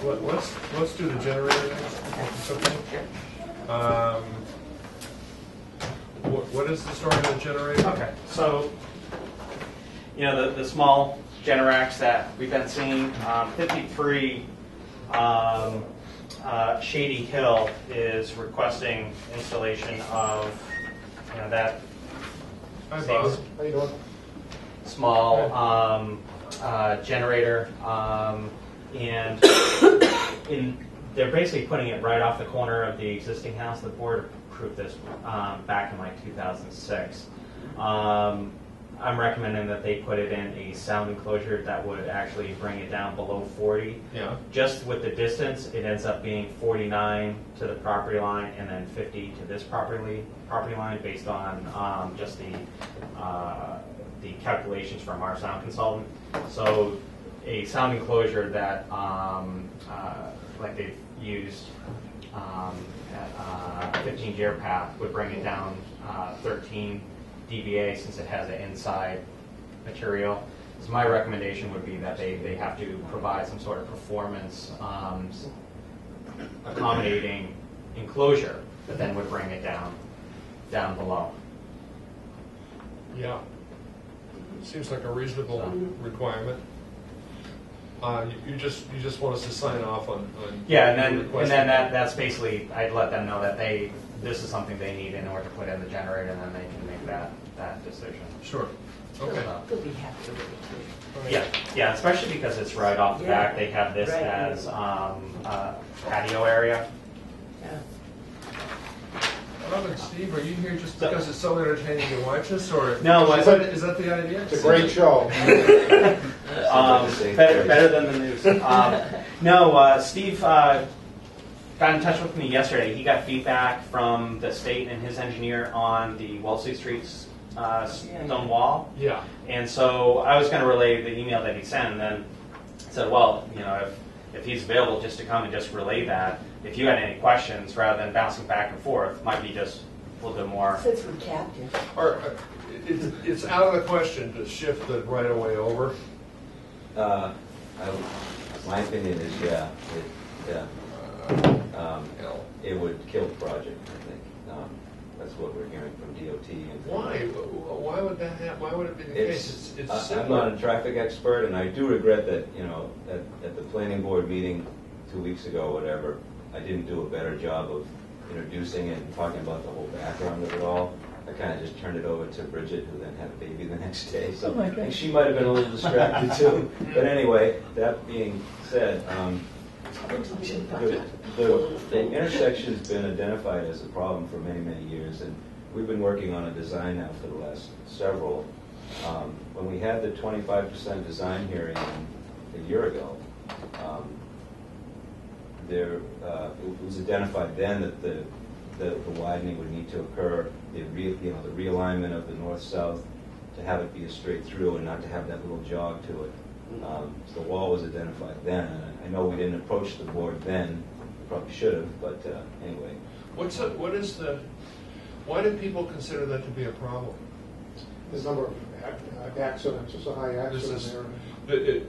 let's do the generator next. If it's okay. What is the story of the generator? Okay, so you know the small Generacs that we've been seeing, 53 Shady Hill is requesting installation of that Hi, same Bob. How you doing? small generator, and they're basically putting it right off the corner of the existing house. The board approved this back in like 2006. I'm recommending that they put it in a sound enclosure that would actually bring it down below 40. Yeah. Just with the distance, it ends up being 49 to the property line and then 50 to this property line based on just the calculations from our sound consultant. So a sound enclosure that like they've used at 15 Deer Path would bring it down 13 dBA since it has an inside material. So my recommendation would be that they have to provide some sort of performance accommodating enclosure that then would bring it down below. Yeah. Seems like a reasonable requirement. You just want us to sign off on yeah, and then that's basically I'd let them know that this is something they need in order to put in the generator, and then they can make that decision. Sure. Okay. They'll be happy with it too. Yeah, especially because it's right off the back. They have this right. as patio area. Yeah. Rob and Steve, are you here just because it's so entertaining to watch this, or No, is that the idea? It's a great show. Better than the news. No, Steve got in touch with me yesterday. He got feedback from the state and his engineer on the Wellesley Street's stone wall. Yeah. And so I was going to relay the email that he sent, and then said, well, if he's available just to come and just relay that, if you had any questions, rather than bouncing back and forth, might be just a little bit more. Since we're captive. Or it's out of the question to shift the right of way over. My opinion is, it would kill the project, I think. That's what we're hearing from DOT. And Why? Why would that happen? Why would it be the case? It's I'm simple. not a traffic expert, and I do regret that, at the planning board meeting 2 weeks ago or whatever, I didn't do a better job of introducing it and talking about the whole background of it all. I kind of just turned it over to Bridget, who then had a baby the next day. So I think she might have been a little distracted too. But anyway, that being said, the intersection's been identified as a problem for many, many years, and we've been working on a design now for the last several. When we had the 25% design hearing a year ago, it was identified then that the widening would need to occur, the realignment of the north-south, to have it be a straight through and not to have that little jog to it. So the wall was identified then. And I know we didn't approach the board then. We probably should have, but anyway. Why do people consider that to be a problem? There's a number of accidents. There's a high accident there.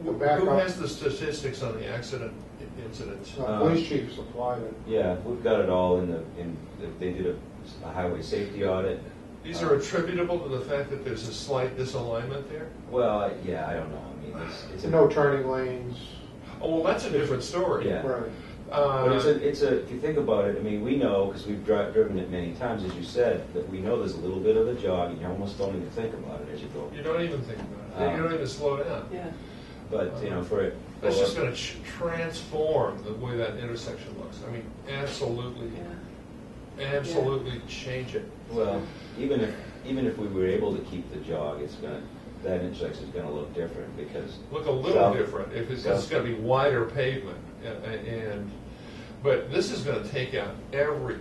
Who has the statistics on the accident incidents? Police chief supplied it. Yeah, we've got it all they did a highway safety audit. These are attributable to the fact that there's a slight disalignment there? Well, yeah, I don't know. I mean, it's no turning lanes. Oh, well, that's a different story. Yeah. Right. But if you think about it, I mean, we know, because we've driven it many times, as you said, that we know there's a little bit of a jog, and you almost don't even think about it as you go. You don't even think about it. You don't even slow down. Yeah. But, that's just going to transform the way that intersection looks. I mean, absolutely change it. Well, even if we were able to keep the jog, that intersection is going to look different because look a little different if it's going to be wider pavement, but this is going to take out every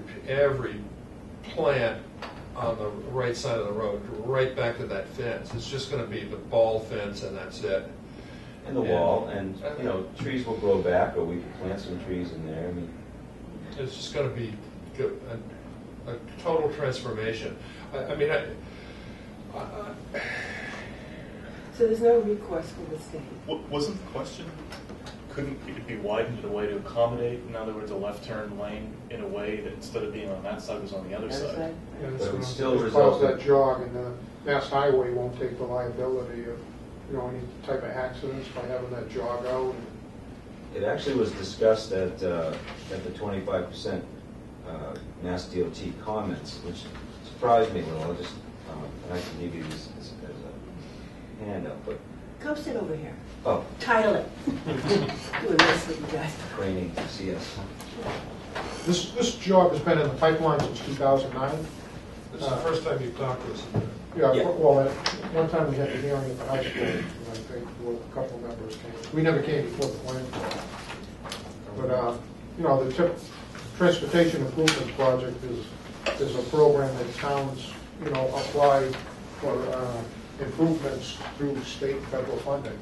plant on the right side of the road, right back to that fence. It's just going to be the ball fence, and that's it. And the wall, and trees will grow back, or we can plant some trees in there. I mean, it's just going to be a total transformation. So there's no recourse for the state. Wasn't the question, couldn't it be widened in a way to accommodate, in other words, a left turn lane in a way that instead of being on that side was on the other side? Yeah, But it's it would gonna still cause result in- that jog, and the Mass Highway won't take the liability of, any type of accidents by having that jog out. It actually was discussed at the 25% Mass DOT comments, which surprised me a little. I can give you this as a handout, but, Go sit over here. oh, Title it. Doing this with you guys. training, CS. This jog has been in the pipeline since 2009. This is the first time you've talked to us about it. Yeah. Well, at one time we had the hearing at the high school, and I think a couple of members came. We never came before the planning board. But, the transportation improvements project is a program that towns, apply for improvements through state and federal funding.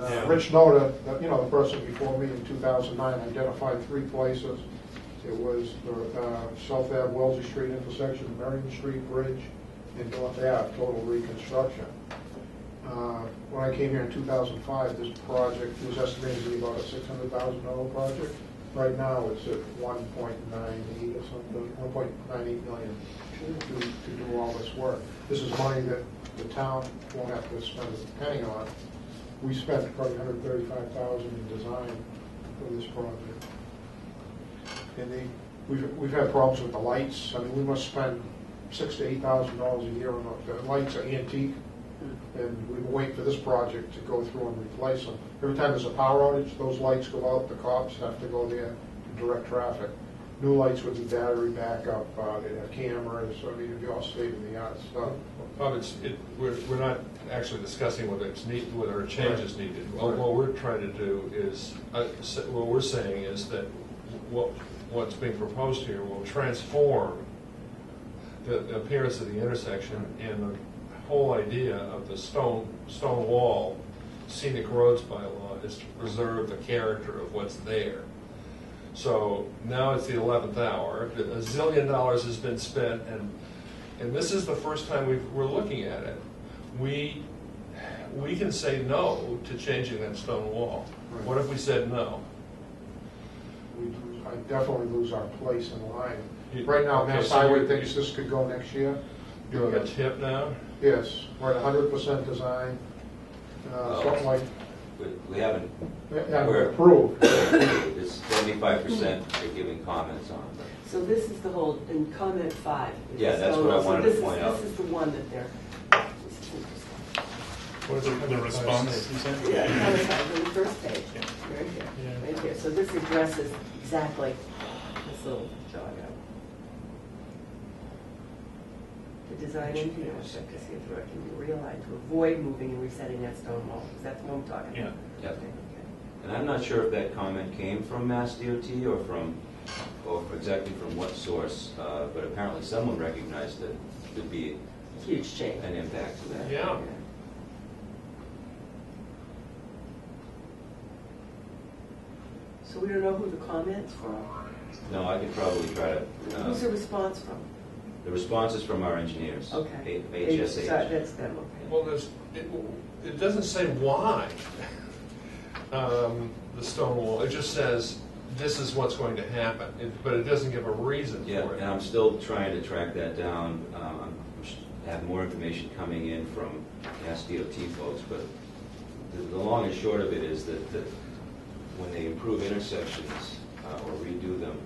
And, Rich Noda, the person before me in 2009 identified 3 places. It was the South Ave Wellesley Street intersection, Marion Street Bridge, and North Ave, total reconstruction. When I came here in 2005, this project was estimated to be about a $600,000 project. Right now, it's at 1.98 or something, 1.98 million to do all this work. This is money that the town won't have to spend a penny on. We spent probably $135,000 in design for this project. And we've had problems with the lights. I mean, we must spend $6,000 to $8,000 a year on the lights are antique, and we wait for this project to go through and replace them. Every time there's a power outage, those lights go out. The cops have to go there to direct traffic. New lights would be battery backup. They'd have cameras. I mean, it'd be all state-of-the-art stuff. Bob, we're not actually discussing whether a change is needed. What we're trying to do is, what we're saying is that what's being proposed here will transform the appearance of the intersection, and the whole idea of the stone wall scenic roads bylaw is to preserve the character of what's there. So now it's the 11th hour. $1 zillion has been spent, and this is the first time we're looking at it. We can say no to changing that stone wall. Right. What if we said no? I definitely lose our place in line. You- Right now, okay, Mass so Highway you- thinks this could go next year. Doing a tip now? Yes, we're at 100% design, something like, We haven't, yeah, We're- approved. it's 75% they're giving comments on. So this is the whole, in comment 5. is Yeah, the that's stone what I wall. So wanted to this is- point out. This is the one that they're, this is interesting. What is it? The response, you said? Yeah, comment 5, on the first page, Yeah. right here, Yeah. right here. So this addresses exactly this little jog out. The design engineer will check to see if the road can be realigned to avoid moving and resetting that stone wall. Is that the one we're talking about? Yeah. Yep. Okay. And I'm not sure if that comment came from Mass DOT or exactly from what source, but apparently someone recognized that there'd be Huge change. an impact to that. Yeah. So we don't know who the comment's from? No, I could probably try to, Who's the response from? the response is from our engineers. Okay. HSH. That's them, okay. Well, it doesn't say why the stone wall. It just says this is what's going to happen, but it doesn't give a reason Yeah, for it. and I'm still trying to track that down. I have more information coming in from Mass DOT folks, but the long and short of it is that when they improve intersections or redo them,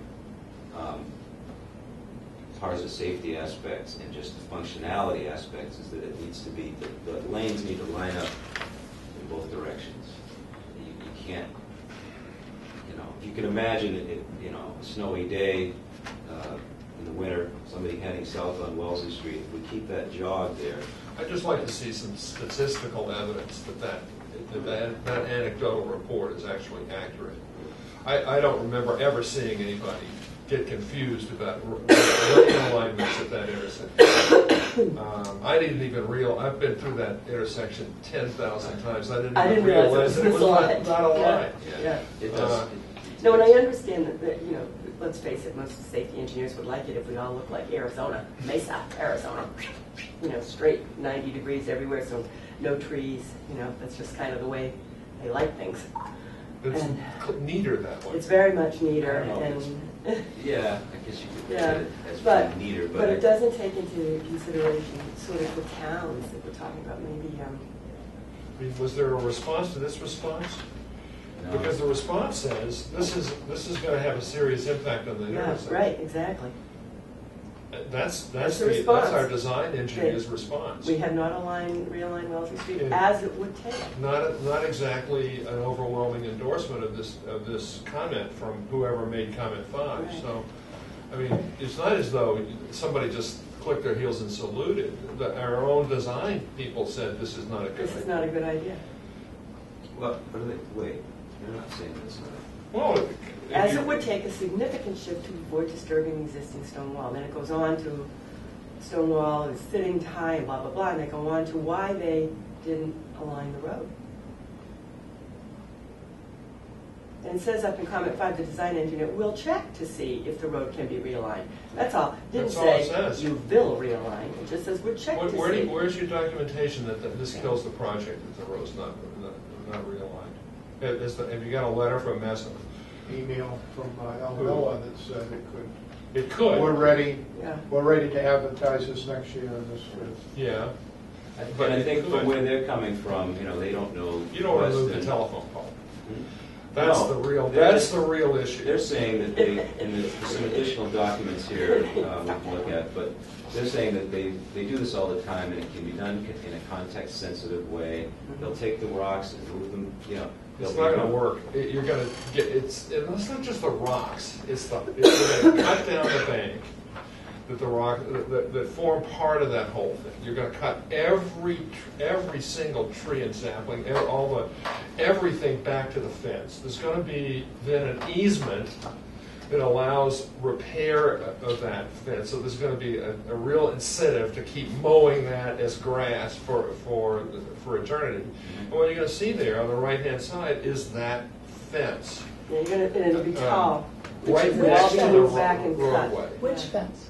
as far as the safety aspects and just the functionality aspects, is that it needs to be, the lanes need to line up in both directions. You can't, if you can imagine it, a snowy day in the winter, somebody heading south on Wellesley Street, if we keep that jog there. I'd just like to see some statistical evidence that anecdotal report is actually accurate. I don't remember ever seeing anybody get confused about lane alignments at that intersection. I didn't even I've been through that intersection 10,000 times. I didn't even realize that it was not a line. Yeah. It does. No, and I understand that, let's face it, most safety engineers would like it if we all look like Arizona, Mesa, Arizona. Straight 90 degrees everywhere, so no trees, that's just kind of the way they like things. It's And neater that way. it's very much neater, I don't know if and, Yeah, I guess you could look yeah, at it as but, being neater, but it doesn't take into consideration sort of the towns that we're talking about, maybe, I mean, was there a response to this response? No. Because the response says, this is going to have a serious impact on the yeah, intersection. right, exactly. That's the response. our design engineer's response. We have not realigned Wellesley Street Yeah. as it would take. Not exactly an overwhelming endorsement of this comment from whoever made comment 5. Right. So, I mean, it's not as though somebody just clicked their heels and saluted. Our own design people said this is not a good This idea. is not a good idea. What are they, wait, you're not saying this, are they? Well, if As you- it would take a significant shift to avoid disturbing the existing stone wall. Then it goes on to stone wall is sitting high and blah, blah, blah, and they go on to why they didn't align the road. And it says up in comment 5, the design engineer will check to see if the road can be realigned. That's all. Didn't That's all it say says. you will realign. It just says we'll check to see. Where's your documentation that this kills the project if the road's not realigned? Have you got a letter from Mass? Email from Alvella that said it could. It could. We're ready, Yeah. we're ready to advertise this next year and this is. Yeah. But I think from where they're coming from, you don't know. You don't want to move the Weston. telephone pole. Hmm? That's No, that's the real issue. They're saying that they, and there's some additional documents here we can look at, but they're saying that they do this all the time and it can be done in a context-sensitive way. They'll take the rocks and move them, It's not going to work. You're going to get it's not just the rocks. It's going to cut down the bank that form part of that whole thing. You're going to cut every single tree and sapling, everything back to the fence. There's going to be then an easement that allows repair of that fence. So there's going to be a real incentive to keep mowing that as grass for eternity. And what you're going to see there on the right-hand side is that fence. Yeah, and it'll be tall. Right It'll all next be to the moved back and cut. roadway. Which Yeah. fence?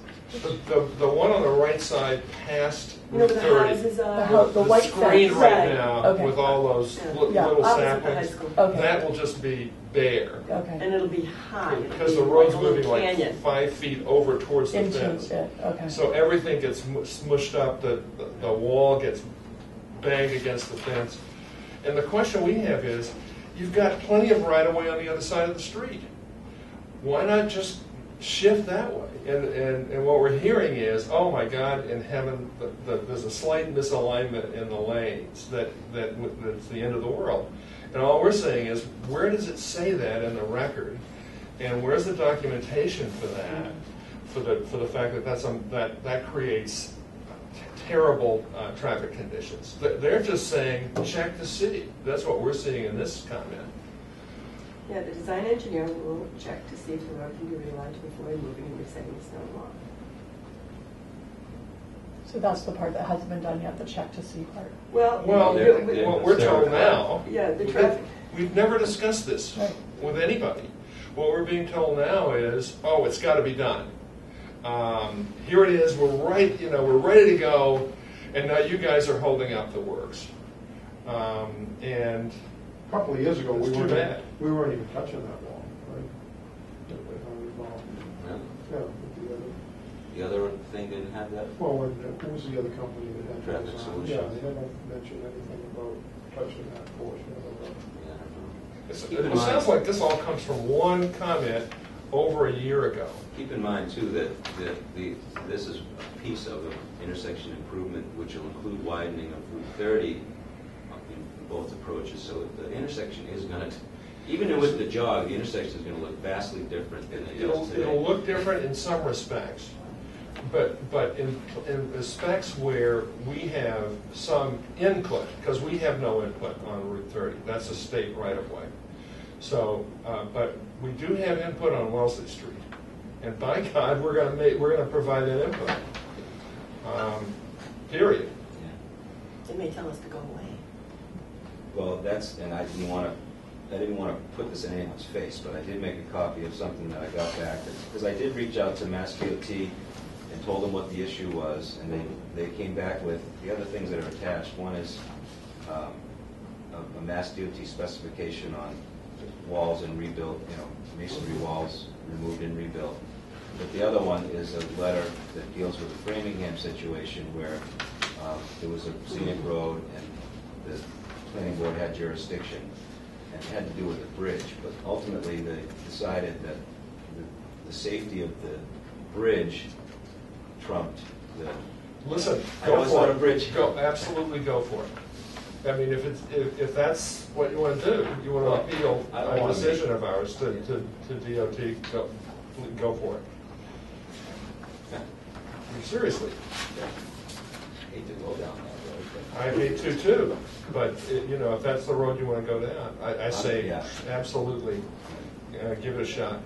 The one on the right side past You know Route where the 30. houses are? The white screen fence. right Right. now Okay. with all those Yeah. Yeah. little Opposite the high saplings, school. Okay. that will just be bare. Okay. And it'll be high. It'll Because be the road's like a little moving like canyon. 5 feet over towards the Into fence. it, okay. So everything gets smushed up, the wall gets banged against the fence. And the question we have is, you've got plenty of right-of-way on the other side of the street. Why not just shift that way? And what we're hearing is, oh my God, in heaven, there's a slight misalignment in the lanes that's the end of the world. And all we're saying is, where does it say that in the record? And where's the documentation for that? For the fact that that creates terrible traffic conditions. They're just saying, check to see. That's what we're seeing in this comment. Yeah, the design engineer will check to see if the road can be realigned before removing and resetting the stone wall. So that's the part that hasn't been done yet, the check to see part. Well, What we're told now, yeah, the traffic. we've never discussed this Right. with anybody. What we're being told now is, oh, it's got to be done. Here it is. We're ready to go, and now you guys are holding up the works. And A couple of years ago, It's we too weren't bad. even touching that wall, right? If I recall. Yeah, with the other. The other thing didn't have that? Well, who was the other company that had? Traffic those, Solutions. Yeah, they didn't mention anything about touching that portion of the road. Yeah, I don't know. Keep it in mind- sounds like this all comes from one comment over a year ago. Keep in mind too that this is a piece of an intersection improvement which will include widening of Route 30 in both approaches. So the intersection is going to, even with the jog, the intersection is going to look vastly different than it does today. It'll look different in some respects, but in respects where we have some input, because we have no input on Route 30. That's a state right-of-way. So, but we do have input on Wellesley Street, and by God, we're going to provide that input. Period. Yeah. They may tell us to go away. Well, and I didn't want to put this in anyone's face, but I did make a copy of something that I got back, because I did reach out to Mass DOT and told them what the issue was, and they came back with the other things that are attached. One is a Mass DOT specification on walls and rebuilt, masonry walls removed and rebuilt. But the other one is a letter that deals with the Framingham situation where there was a scenic road and the planning board had jurisdiction and it had to do with the bridge. But ultimately they decided that the safety of the bridge trumped the... Listen, I know go it's for not it. a bridge. Go, absolutely go for it. I mean, if that's what you want to do, you want Well, to appeal I don't a wanna decision make- of ours to DOT, go for it. Seriously. Hate to go down that road, but... I hate to too, but if that's the road you want to go down, I say Yeah. absolutely, give it a shot.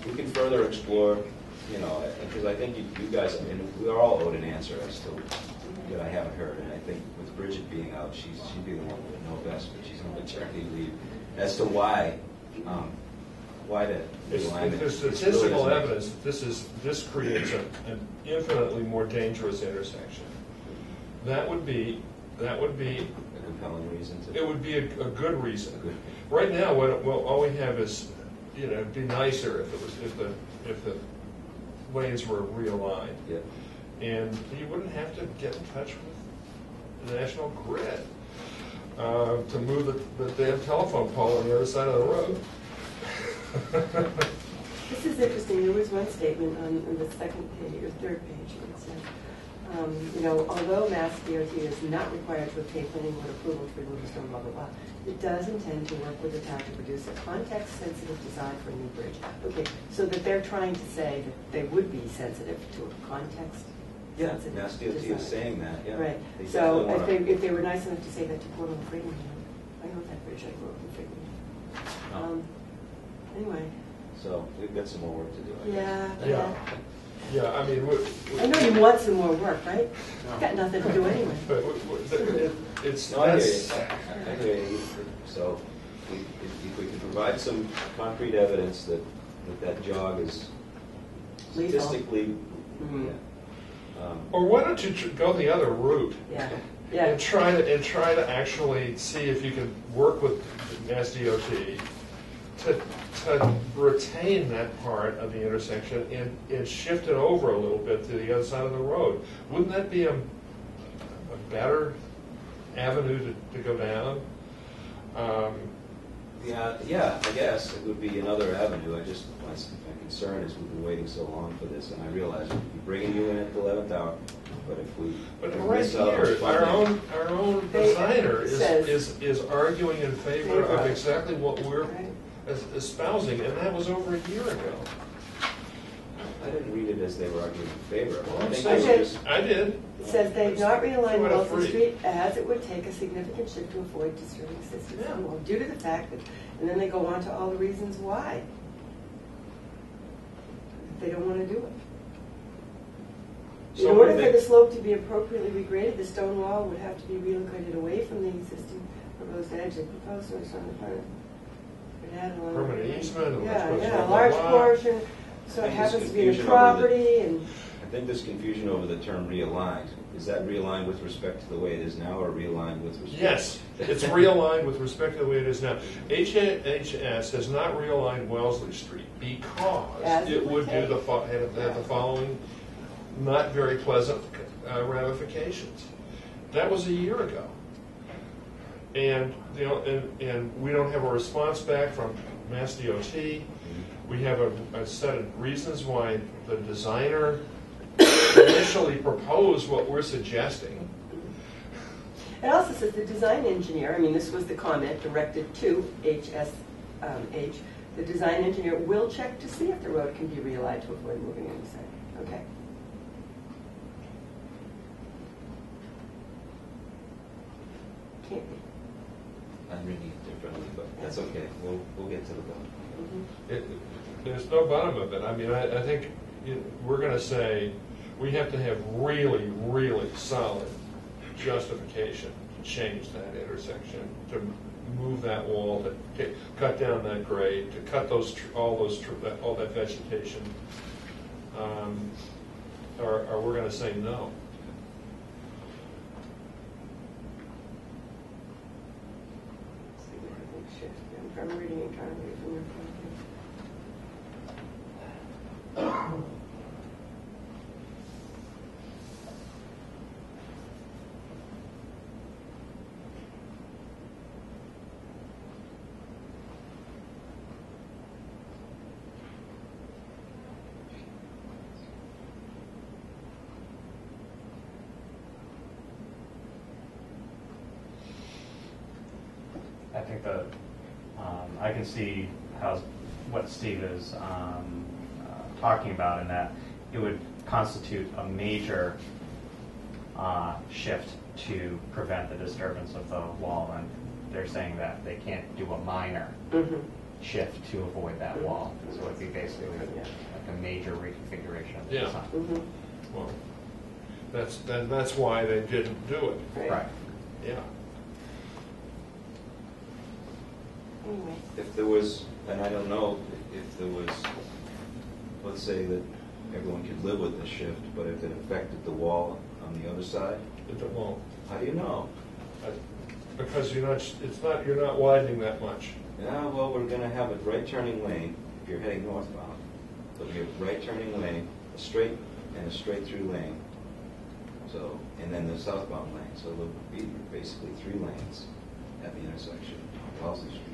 We can further explore, because I think you guys, we are all owed an answer as to that I haven't heard. And I think with Bridget being out, she'd be the one who would know best, but she's on maternity leave, as to why that realignment. There's statistical evidence that this creates an infinitely more dangerous intersection. That would be A compelling reason to... it would be a good reason. Good. Right now, all we have is, it'd be nicer if the lanes were realigned. Yeah. And you wouldn't have to get in touch with the National Grid to move the damn telephone pole on the other side of the road. This is interesting. There was one statement on the second page, or third page, it said, although Mass DOT is not required to obtain planning board approval to remove a stone, blah, blah, blah, it does intend to work with the town to produce a context-sensitive design for a new bridge. Okay, so that they're trying to say that they would be sensitive to a context-sensitive Mass DOT design. is saying that, yeah. Right. They So definitely if they were nice enough to say that to Portland and Framingham, I know that bridge, I grew up in Framingham. Anyway, So we've got some more work to do, I guess. yeah. Yeah, I mean, I know you want some more work, right? You've got nothing to do anyway. but it's No, I hear you. that's I hear you. So if we can provide some concrete evidence that jog is Lethal. statistically... Mhm. or why don't you go the other route? Yeah, And yeah. try to actually see if you can work with Mass DOT to retain that part of the intersection and shift it over a little bit to the other side of the road. Wouldn't that be a better avenue to go down? Yeah, I guess it would be another avenue. My concern is we've been waiting so long for this, and I realize we're bringing you in at the 11th hour, but if we... But if we right miss out on here, funding- our own They- designer says- is arguing in favor of Right. exactly what we're Right. espousing, and that was over a year ago. I didn't read it as they were arguing in favor. Well, I I'm think saying- they were just... I did. It says they've not realigned 2 out of Wilson 3. Street as it would take a significant shift to avoid disturbing systems Yeah. well, due to the fact that, and then they go on to all the reasons why. They don't want to do it. So In what order do for they- the slope to be appropriately regraded, the stone wall would have to be relocated away from the existing proposed edge. The proposed was on the front. It had a lot of- Permanent easement, or Yeah, what's yeah, blah, a blah, large blah. portion, so I it think happens there's to be the confusion over the- property and. I think there's confusion over the term realigned. Is that realigned with respect to the way it is now, or realigned with respect? Yes, it's realigned with respect to the way it is now. HHS has not realigned Wellesley Street because As it would do take. have the following not very pleasant ramifications. That was a year ago. And, and we don't have a response back from Mass DOT. We have a set of reasons why the designer initially proposed what we're suggesting. It also says the design engineer, I mean, this was the comment directed to HSH, the design engineer will check to see if the road can be realigned to avoid moving any side. Okay. Can't be. I'm reading it differently, but that's okay. We'll get to the bottom. There's no bottom of it. I mean, I think we're going to say we have to have really, really solid justification to change that intersection, to move that wall, to cut down that grade, to cut all that vegetation, or we're going to say no. shift. I'm reading entirely from your point. I think that I can see what Steve is talking about, in that it would constitute a major shift to prevent the disturbance of the wall, and they're saying that they can't do a minor shift to avoid that wall. So it'd be basically like a major reconfiguration of the Yeah. design. Well, that's why they didn't do it. Right. Yeah. Anyway. If there was, and I don't know, if there was, let's say that everyone could live with the shift, but if it affected the wall on the other side, It won't. how do you know? Because you're not widening that much. Yeah, well, we're gonna have a right turning lane if you're heading northbound. There'll be a right turning lane, a straight through lane. So, and then the southbound lane. So there'll be basically 3 lanes at the intersection of Wellesley Street.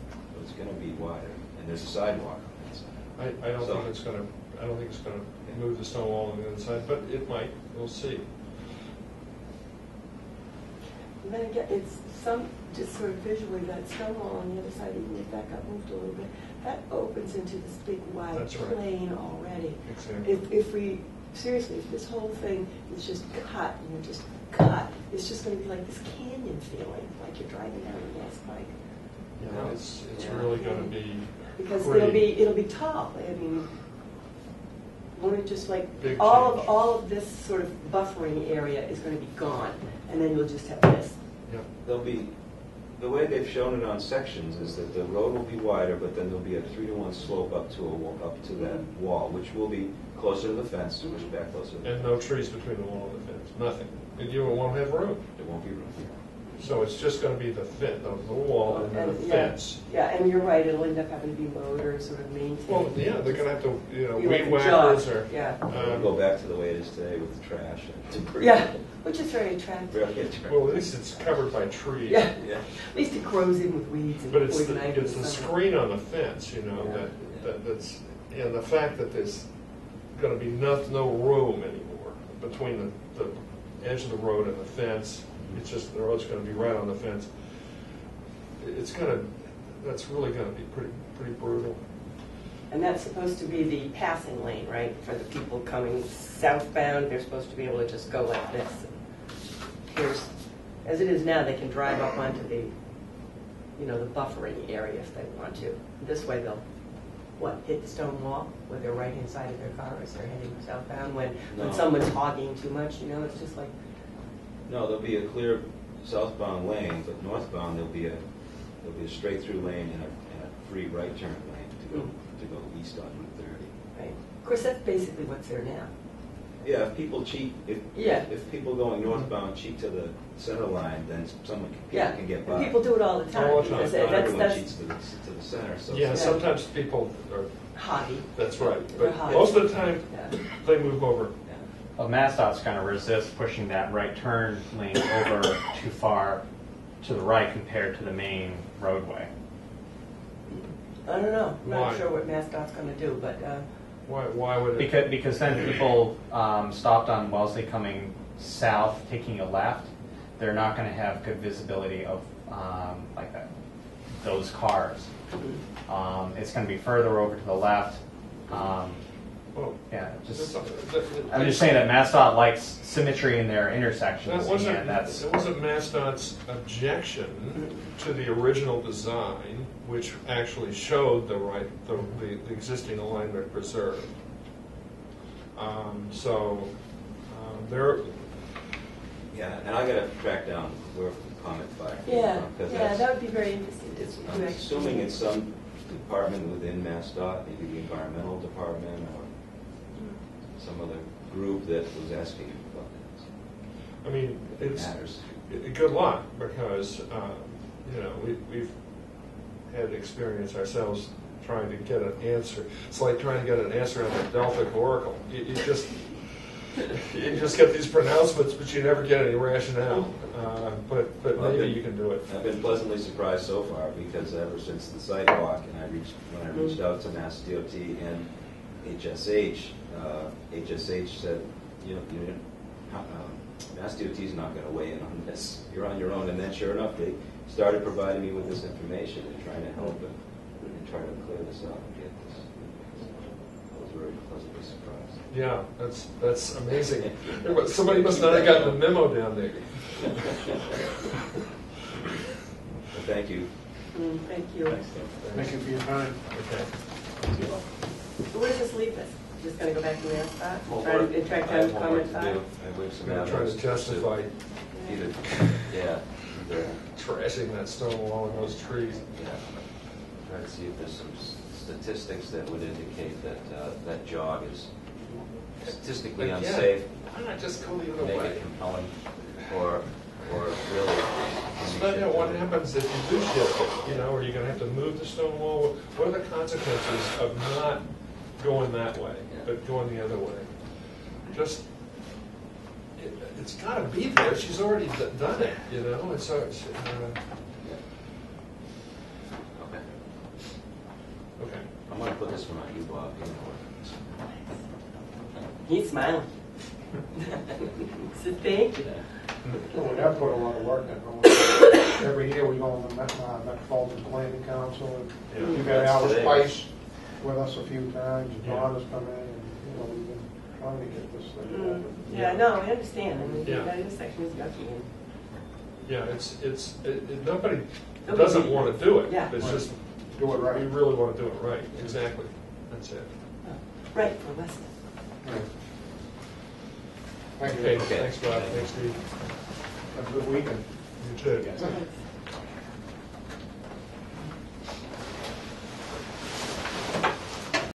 So it's gonna be wider, and there's a sidewalk on that side. I don't think it's gonna move the stone wall on the other side, but it might. We'll see. And then again, it's just sort of visually, that stone wall on the other side, even if that got moved a little bit, that opens into this big wide That's right. plain already. Exactly. If this whole thing is just cut, it's just going to be like this canyon feeling, like you're driving down a gas pipe. Yeah, it's really going to be Because pretty. it'll be tall. I mean, won't it just like Big all change. of this sort of buffering area is going to be gone, and then you'll just have this. Yeah. There'll be, the way they've shown it on sections is that the road will be wider, but then there'll be a 3-to-1 slope up to that wall, which will be closer to the fence, push back closer to the And no trees between the wall and the fence. Nothing. And you won't have room. There won't be room. So it's just going to be the wall and then the fence. Yeah, and you're right. It'll end up having to be mowed or sort of maintained. Well, yeah, they're going to have to, Be like weed a whackers jog. or. Yeah. We'll go back to the way it is today with the trash and debris. Yeah, which is very attractive. Really attractive. Well, at least it's covered by trees. Yeah. Yeah. At least it grows in with weeds and But it's poison ivy. the and stuff. screen on the fence, that's, and the fact that there's going to be no room anymore between the edge of the road and the fence. It's just the road's going to be right on the fence. That's really going to be pretty brutal. And that's supposed to be the passing lane, right? For the people coming southbound, they're supposed to be able to just go like this. Here's, as it is now, they can drive up onto the buffering area if they want to. This way they'll, hit the stone wall with their right-hand side of their car as they're heading southbound. When No. someone's hogging too much, it's just like, No, there'll be a clear southbound lane, but northbound there'll be a straight through lane and a free right turn lane to go east on Route 30. right? Of course, that's basically what's there now. Yeah, if people cheat, if people going northbound cheat to the center line, then people can get by. And people do it all the time. All the time. because Not everyone that's cheats to the center. So Yeah, sometimes people are, hobby. that's right. They're But hot. most of the time, Yeah. they move over. Well, MassDOT's going to resist pushing that right turn lane over too far to the right compared to the main roadway. I don't know. I'm Why? not sure what MassDOT's going to do, but Why would it? Because then people stopped on Wellesley coming south, taking a left. They're not going to have good visibility of those cars. It's going to be further over to the left. Well, Yeah, just. that- I'm just saying that MassDOT likes symmetry in their intersections, That wasn't, and that's. it wasn't MassDOT's objection to the original design, which actually showed the existing alignment preserved. There. Yeah, and I got to track down where the comment fire came yeah, from, 'cause that would be very interesting. to see who I'm actually- assuming it's some department within MassDOT, maybe the environmental department or some other group that was asking about this. I mean, It matters. good luck, because had experience ourselves trying to get an answer. It's like trying to get an answer on the Delphic Oracle. You just get these pronouncements, but you never get any rationale. But Well, maybe you can do it. I've been pleasantly surprised so far, because ever since the sidewalk, and when I reached out to Mass DOT and HSH, HSH said, Mass DOT is not going to weigh in on this. You're on your own. And then, sure enough, they started providing me with this information and trying to help and try to clear this up and get this. I was very pleasantly surprised. Yeah, that's amazing. Somebody must not have gotten the memo down there. Well, thank you. Thank you. Thank you for your time. Okay. So where does this leave us? Just gonna go back to the last spot? Well, Try to track I have down one more comment to do. five? I have some I'm trying avenues to justify Either, yeah, either, trashing that stone wall and those trees. yeah. Try to see if there's some statistics that would indicate that that jog is statistically Again, unsafe. Why not just go the other Make way? it compelling, or really. Find out what happens if you do shift it, are you gonna have to move the stone wall? What are the consequences of not going that way, but going the other way? Just, it's gotta be there, she's already done it, and so it's, Okay. okay. I'm gonna put this one on you, Bob. He's smiling. So thank you. Well, we have put a lot of work in. Every year we go on the Metropolitan Planning Council, and Yeah. you've had That's Alice today. Spice with us a few times, and Yeah. Dawn has come in, and, we've been trying to get this thing open. Yeah, no, I understand. I mean, Yeah. that intersection is yucky. And Yeah, nobody doesn't want to do it. Yeah. It's just, Do it we right. really want to do it right, exactly, that's it. right for Weston. Thank you. Okay, Okay. thanks, Bob, thanks, Steve. Have a good weekend. You too. Thanks.